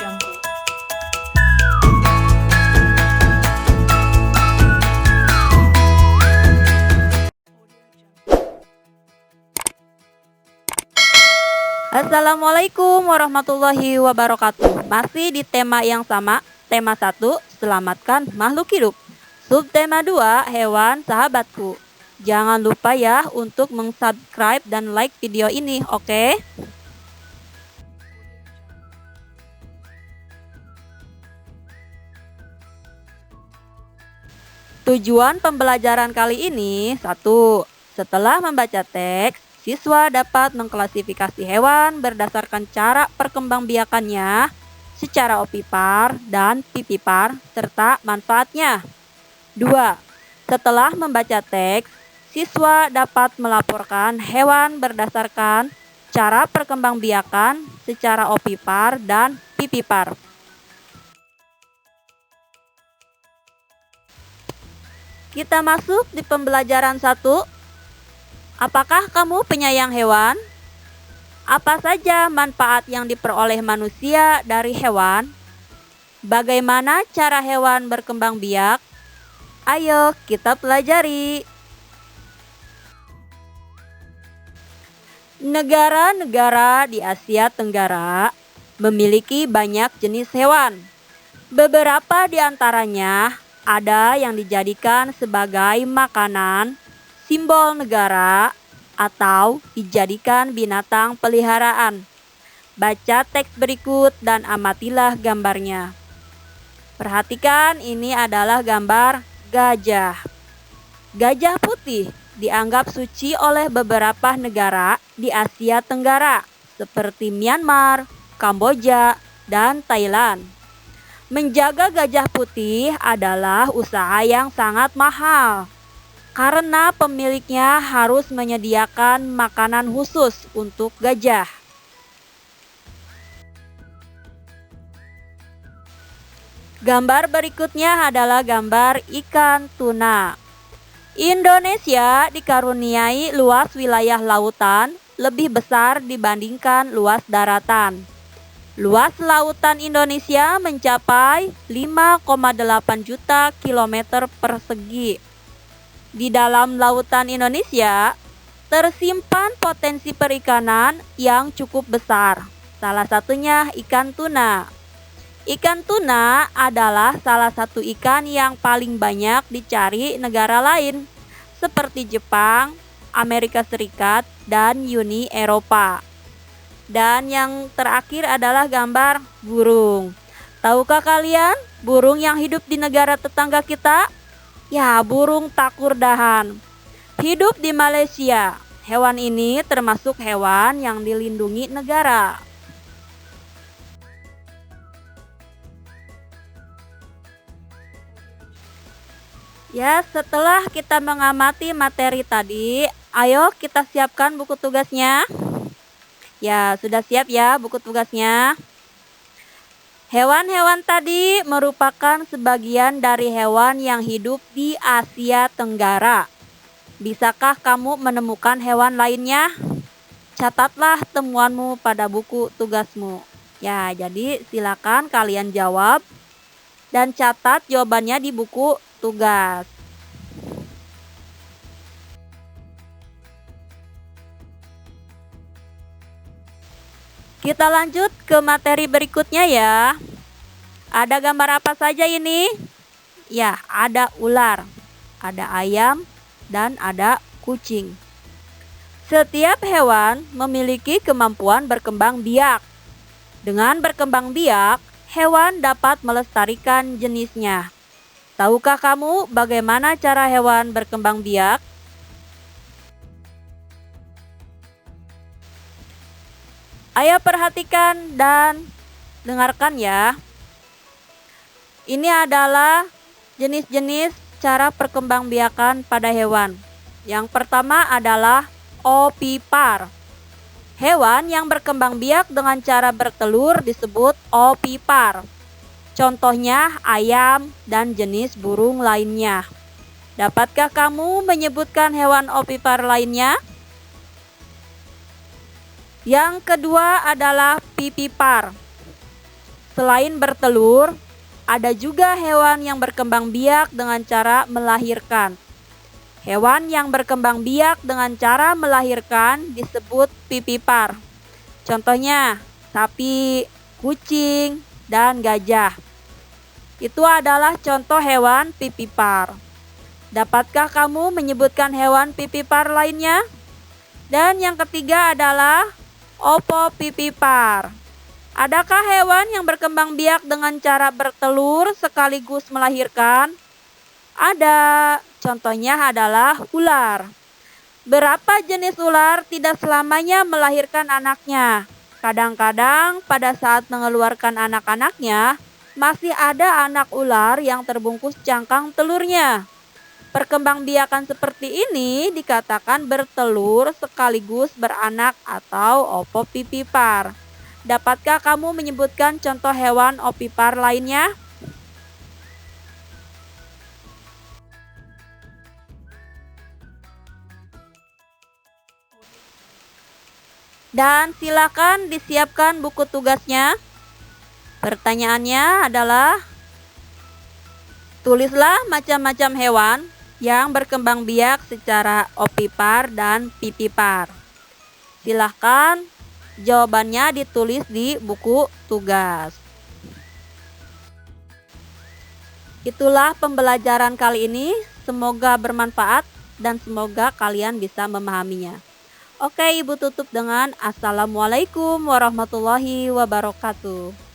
Jungle. Assalamualaikum warahmatullahi wabarakatuh. Masih di tema yang sama. Tema 1, selamatkan makhluk hidup. Subtema 2, hewan sahabatku. Jangan lupa ya untuk meng-subscribe dan like video ini, oke? Tujuan pembelajaran kali ini, 1. Setelah membaca teks, siswa dapat mengklasifikasi hewan berdasarkan cara perkembangbiakannya secara opipar dan pipipar serta manfaatnya. 2. Setelah membaca teks, siswa dapat melaporkan hewan berdasarkan cara perkembangbiakan secara opipar dan pipipar. Kita masuk di pembelajaran 1. Apakah kamu penyayang hewan? Apa saja manfaat yang diperoleh manusia dari hewan? Bagaimana cara hewan berkembang biak? Ayo kita pelajari. Negara-negara di Asia Tenggara memiliki banyak jenis hewan. Beberapa di antaranya ada yang dijadikan sebagai makanan, simbol negara, atau dijadikan binatang peliharaan. Baca teks berikut dan amatilah gambarnya. Perhatikan, ini adalah gambar gajah. Gajah putih dianggap suci oleh beberapa negara di Asia Tenggara seperti Myanmar, Kamboja, dan Thailand. Menjaga gajah putih adalah usaha yang sangat mahal karena pemiliknya harus menyediakan makanan khusus untuk gajah. Gambar berikutnya adalah gambar ikan tuna. Indonesia dikaruniai luas wilayah lautan lebih besar dibandingkan luas daratan. Luas lautan Indonesia mencapai 5,8 juta kilometer persegi. Di dalam lautan Indonesia tersimpan potensi perikanan yang cukup besar. Salah satunya ikan tuna. Ikan tuna adalah salah satu ikan yang paling banyak dicari negara lain seperti Jepang, Amerika Serikat, dan Uni Eropa. Dan yang terakhir adalah gambar burung. Tahukah kalian burung yang hidup di negara tetangga kita? Ya, burung takurdahan. Hidup di Malaysia. Hewan ini termasuk hewan yang dilindungi negara. Ya, setelah kita mengamati materi tadi, ayo kita siapkan buku tugasnya. Ya, sudah siap ya buku tugasnya? Hewan-hewan tadi merupakan sebagian dari hewan yang hidup di Asia Tenggara. Bisakah kamu menemukan hewan lainnya? Catatlah temuanmu pada buku tugasmu. Ya, jadi silakan kalian jawab dan catat jawabannya di buku tugas. Kita lanjut ke materi berikutnya ya. Ada gambar apa saja ini? Ya, ada ular, ada ayam, dan ada kucing. Setiap hewan memiliki kemampuan berkembang biak. Dengan berkembang biak, hewan dapat melestarikan jenisnya. Tahukah kamu bagaimana cara hewan berkembang biak? Ayo perhatikan dan dengarkan ya. Ini adalah jenis-jenis cara perkembangbiakan pada hewan. Yang pertama adalah opipar. Hewan yang berkembang biak dengan cara bertelur disebut opipar. Contohnya ayam dan jenis burung lainnya. Dapatkah kamu menyebutkan hewan opipar lainnya? Yang kedua adalah pipipar. Selain bertelur, ada juga hewan yang berkembang biak dengan cara melahirkan. Hewan yang berkembang biak dengan cara melahirkan disebut pipipar. Contohnya, sapi, kucing, dan gajah. Itu adalah contoh hewan pipipar. Dapatkah kamu menyebutkan hewan pipipar lainnya? Dan yang ketiga adalah opopipipar. Adakah hewan yang berkembang biak dengan cara bertelur sekaligus melahirkan? Ada, contohnya adalah ular. Berapa jenis ular tidak selamanya melahirkan anaknya? Kadang-kadang pada saat mengeluarkan anak-anaknya, masih ada anak ular yang terbungkus cangkang telurnya. Perkembangbiakan seperti ini dikatakan bertelur sekaligus beranak atau opopipipar. Dapatkah kamu menyebutkan contoh hewan opipar lainnya? Dan silakan disiapkan buku tugasnya. Pertanyaannya adalah, tulislah macam-macam hewan yang berkembang biak secara opipar dan pipipar. Silahkan jawabannya ditulis di buku tugas. Itulah pembelajaran kali ini. Semoga bermanfaat dan semoga kalian bisa memahaminya. Oke, Ibu tutup dengan Assalamualaikum warahmatullahi wabarakatuh.